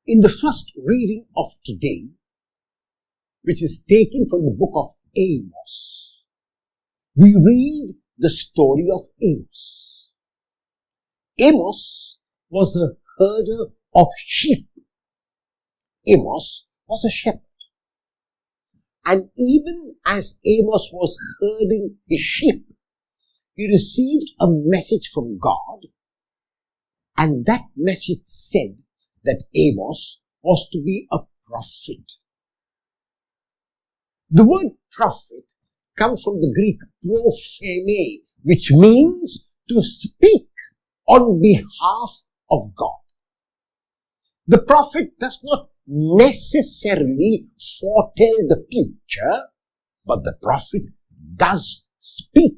In the first reading of today, which is taken from the book of Amos, we read the story of Amos. Amos was a herder of sheep. Amos was a shepherd. And even as Amos was herding his sheep, he received a message from God, and that message said that Amos was to be a prophet. The word prophet comes from the Greek propheme, which means to speak on behalf of God. The prophet does not necessarily foretell the future, but the prophet does speak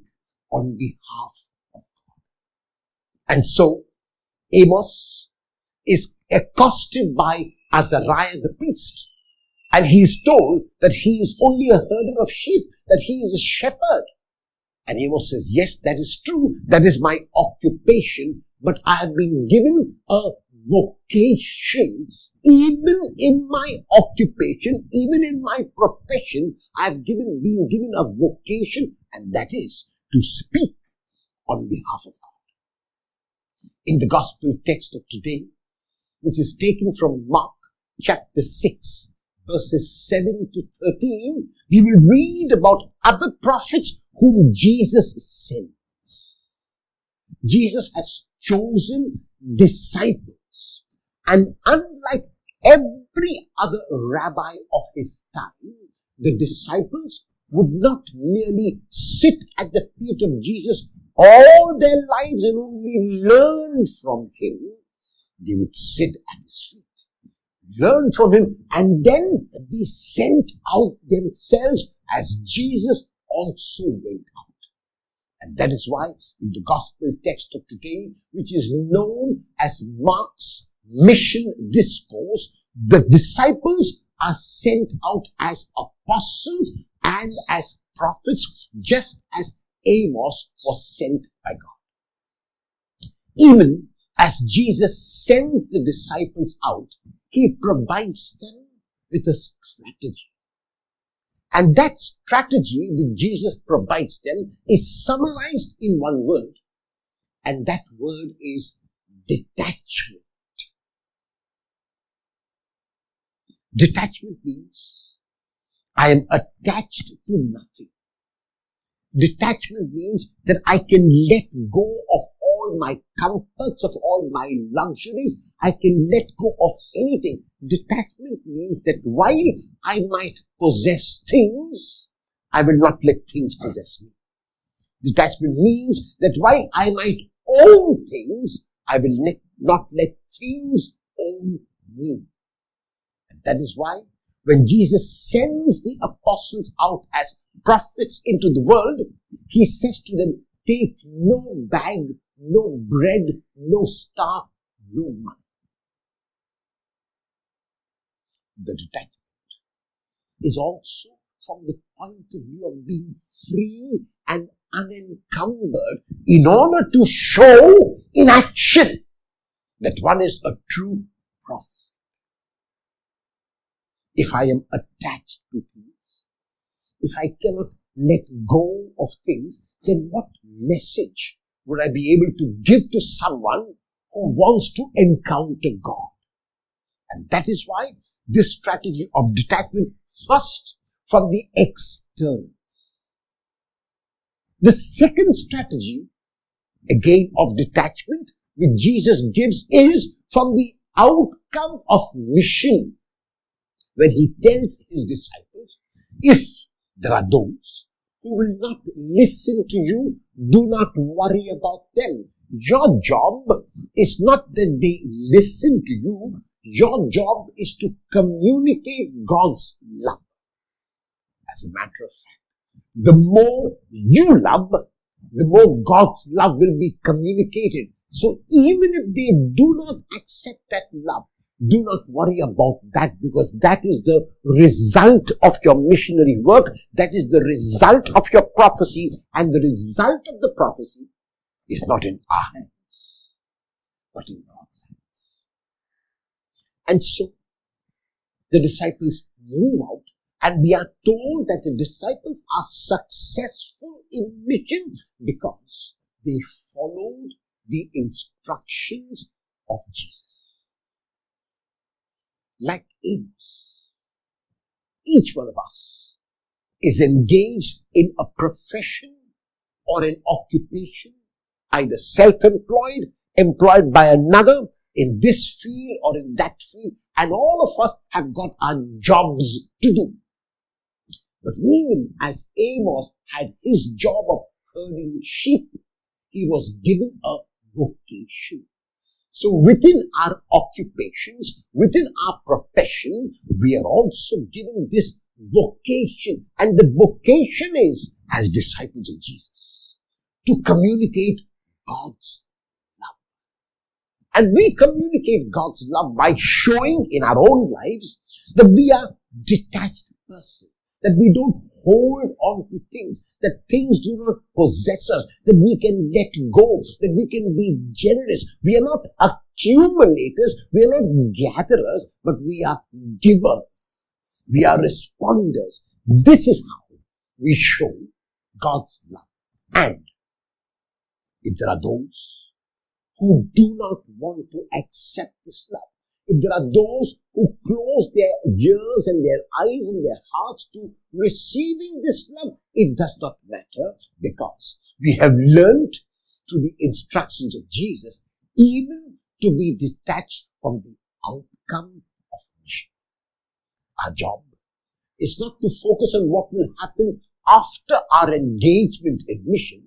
on behalf of God. And so, Amos is accosted by Azariah the priest, and he is told that he is only a herder of sheep, that he is a shepherd. And Amos says, yes, that is true, that is my occupation, but I have been given a vocation. Even in my occupation, even in my profession, I have been given a vocation, and that is to speak on behalf of God. In the gospel text of today, which is taken from Mark chapter 6, verses 7 to 13, we will read about other prophets whom Jesus sends. Jesus has chosen disciples, and unlike every other rabbi of his time, the disciples would not merely sit at the feet of Jesus all their lives and only learn from him. They would sit at his feet, learn from him, and then be sent out themselves as Jesus also went out. And that is why in the gospel text of today, which is known as Mark's mission discourse, the disciples are sent out as apostles and as prophets, just as Amos was sent by God. Even as Jesus sends the disciples out, he provides them with a strategy. And that strategy that Jesus provides them is summarized in one word, and that word is detachment. Detachment means I am attached to nothing. Detachment means that I can let go of all my comforts, of all my luxuries. I can let go of anything. Detachment means that while I might possess things, I will not let things possess me. Detachment means that while I might own things, I will not let things own me. And that is why when Jesus sends the apostles out as prophets into the world, he says to them, take no bag, no bread, no staff, no money. The detachment is also from the point of view of being free and unencumbered in order to show in action that one is a true prophet. If I am attached to things, if I cannot let go of things, then what message would I be able to give to someone who wants to encounter God? And that is why this strategy of detachment, first from the externals. The second strategy, again of detachment, which Jesus gives, is from the outcome of mission. When he tells his disciples, if there are those who will not listen to you, do not worry about them. Your job is not that they listen to you. Your job is to communicate God's love. As a matter of fact, the more you love, the more God's love will be communicated. So even if they do not accept that love, do not worry about that, because that is the result of your missionary work. That is the result of your prophecy, and the result of the prophecy is not in our hands, but in God's hands. And so the disciples move out, and we are told that the disciples are successful in mission because they followed the instructions of Jesus. Like Amos, each one of us is engaged in a profession or an occupation, either self-employed, employed by another, in this field or in that field, and all of us have got our jobs to do. But even as Amos had his job of herding sheep, he was given a vocation. So within our occupations, within our profession, we are also given this vocation. And the vocation is, as disciples of Jesus, to communicate God's love. And we communicate God's love by showing in our own lives that we are detached persons, that we don't hold on to things, that things do not possess us, that we can let go, that we can be generous. We are not accumulators, we are not gatherers, but we are givers. We are responders. This is how we show God's love. And if there are those who do not want to accept this love, if there are those who close their ears and their eyes and their hearts to receiving this love, it does not matter, because we have learned through the instructions of Jesus even to be detached from the outcome of mission. Our job is not to focus on what will happen after our engagement in mission.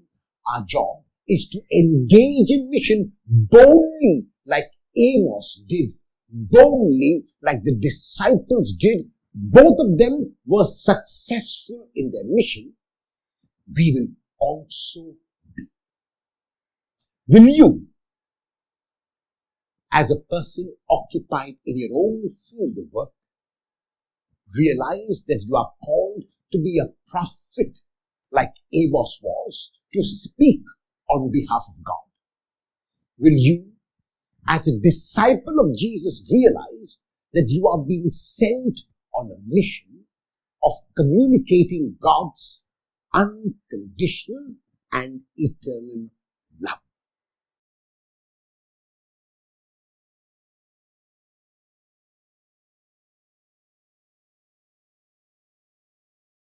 Our job is to engage in mission boldly, like Amos did, boldly like the disciples did. Both of them were successful in their mission. We will also be. Will you, as a person occupied in your own field of work, realize that you are called to be a prophet like Amos was, to speak on behalf of God? Will you, as a disciple of Jesus, realize that you are being sent on a mission of communicating God's unconditional and eternal love?